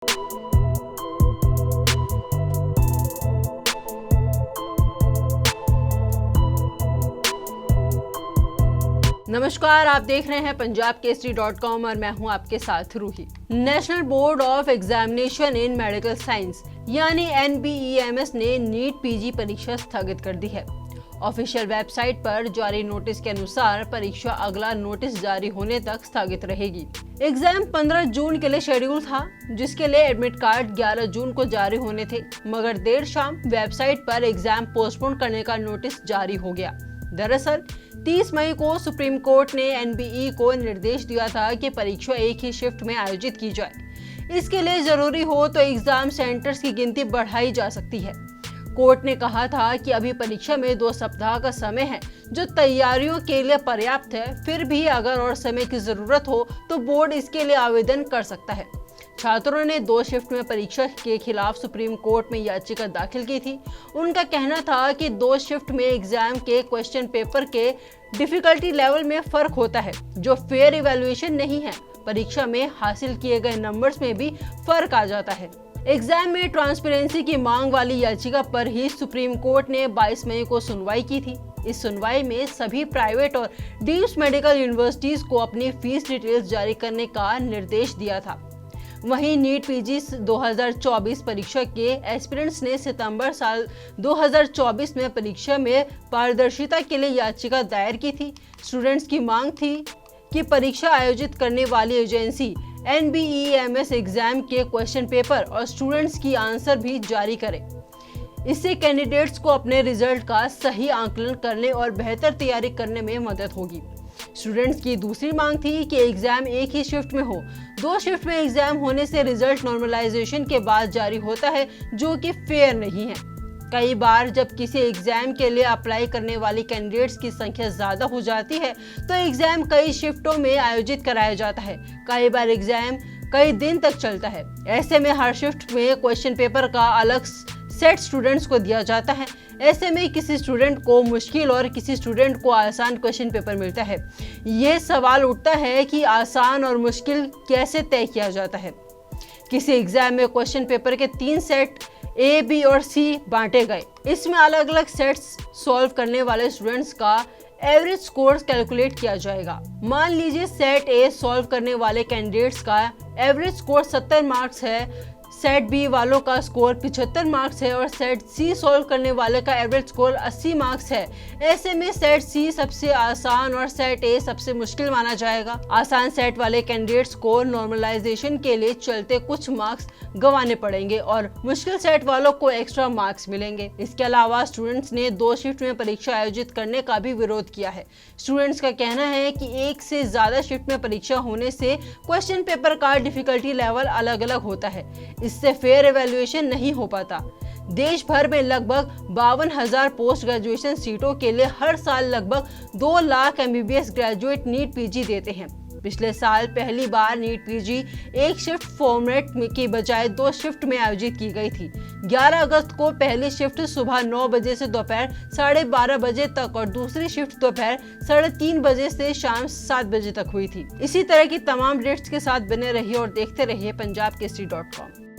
नमस्कार, आप देख रहे हैं punjabkesari.com और मैं हूं आपके साथ Ruhi. National board of examination in medical science यानी NBEMS ने नीट पीजी परीक्षा स्थगित कर दी है। ऑफिशियल वेबसाइट पर जारी नोटिस के अनुसार परीक्षा अगला नोटिस जारी होने तक स्थगित रहेगी। एग्जाम 15 जून के लिए शेड्यूल था, जिसके लिए एडमिट कार्ड 11 जून को जारी होने थे, मगर देर शाम वेबसाइट पर एग्जाम पोस्टपोन करने का नोटिस जारी हो गया। दरअसल 30 मई को सुप्रीम कोर्ट ने NBE को निर्देश दिया था कि परीक्षा एक ही शिफ्ट में आयोजित की जाए। इसके लिए जरूरी हो तो एग्जाम सेंटर्स की गिनती बढ़ाई जा सकती है। कोर्ट ने कहा था कि अभी परीक्षा में 2 सप्ताह का समय है, जो तैयारियों के लिए पर्याप्त है। फिर भी अगर और समय की जरूरत हो तो बोर्ड इसके लिए आवेदन कर सकता है। छात्रों ने 2 शिफ्ट में परीक्षा के खिलाफ सुप्रीम कोर्ट में याचिका दाखिल की थी। उनका कहना था कि 2 शिफ्ट में एग्जाम के क्वेश्चन पेपर के डिफिकल्टी लेवल में फर्क होता है, जो फेयर इवैल्यूएशन नहीं है। परीक्षा में हासिल किए गए नंबर्स में भी फर्क आ जाता है। एग्जाम में ट्रांसपेरेंसी की मांग वाली याचिका पर ही सुप्रीम कोर्ट ने 22 मई को सुनवाई की थी। इस सुनवाई में सभी प्राइवेट और डीम्ड मेडिकल यूनिवर्सिटीज को अपनी फीस डिटेल्स जारी करने का निर्देश दिया था। वहीं नीट पीजी 2024 परीक्षा के एस्पिरेंट्स ने सितंबर साल 2024 में परीक्षा में पारदर्शिता के लिए याचिका दायर की थी। स्टूडेंट्स की मांग थी कि परीक्षा आयोजित करने वाली एजेंसी NBEMS एग्जाम के क्वेश्चन पेपर और स्टूडेंट्स की आंसर भी जारी करे। इससे कैंडिडेट्स को अपने रिजल्ट का सही आंकलन करने और बेहतर तैयारी करने में मदद होगी। स्टूडेंट्स की दूसरी मांग थी कि एग्जाम एक ही शिफ्ट में हो। 2 शिफ्ट में एग्जाम होने से रिजल्ट नॉर्मलाइजेशन के बाद जारी होता है, जो कि फेयर नहीं है। कई बार जब किसी एग्जाम के लिए अप्लाई करने वाली कैंडिडेट्स की संख्या ज्यादा हो जाती है तो एग्जाम कई शिफ्टों में आयोजित कराया जाता है। कई बार एग्जाम कई दिन तक चलता है। ऐसे में हर शिफ्ट में क्वेश्चन पेपर का अलग सेट स्टूडेंट्स को दिया जाता है। ऐसे में किसी स्टूडेंट को मुश्किल और किसी स्टूडेंट को आसान क्वेश्चन पेपर मिलता है। ये सवाल उठता है कि आसान और मुश्किल कैसे तय किया जाता है। किसी एग्जाम में क्वेश्चन पेपर के 3 सेट A, B और C बांटे गए। इसमें अलग अलग सेट्स सॉल्व करने वाले स्टूडेंट्स का एवरेज स्कोर कैलकुलेट किया जाएगा। मान लीजिए सेट A सॉल्व करने वाले कैंडिडेट्स का एवरेज स्कोर 70 मार्क्स है, सेट B वालों का स्कोर 75 मार्क्स है और सेट C सॉल्व करने वाले का एवरेज स्कोर 80 मार्क्स है। ऐसे में सेट C सबसे आसान और सेट A सबसे मुश्किल माना जाएगा। आसान सेट वाले कैंडिडेट्स को नॉर्मलाइजेशन के लिए चलते कुछ मार्क्स गंवाने पड़ेंगे और मुश्किल सेट वालों को एक्स्ट्रा मार्क्स मिलेंगे। इसके अलावा स्टूडेंट्स ने 2 शिफ्ट में परीक्षा आयोजित करने का भी विरोध किया है। स्टूडेंट्स का कहना है कि एक से ज्यादा शिफ्ट में परीक्षा होने से क्वेश्चन पेपर का डिफिकल्टी लेवल अलग अलग होता है। इससे फेयर इवैल्यूएशन नहीं हो पाता। देश भर में लगभग 52,000 पोस्ट ग्रेजुएशन सीटों के लिए हर साल लगभग 2 lakh MBBS graduate NEET PG देते हैं। पिछले साल पहली बार नीट पीजी एक शिफ्ट फॉर्मेट की बजाय 2 शिफ्ट में आयोजित की गई थी। 11 अगस्त को पहली शिफ्ट सुबह 9 बजे से दोपहर 12:30 बजे तक और दूसरी शिफ्ट दोपहर 3:30 बजे से शाम 7 बजे तक हुई थी। इसी तरह की तमाम डेट्स के साथ बने रहिए और देखते रहिए punjabkesari.com।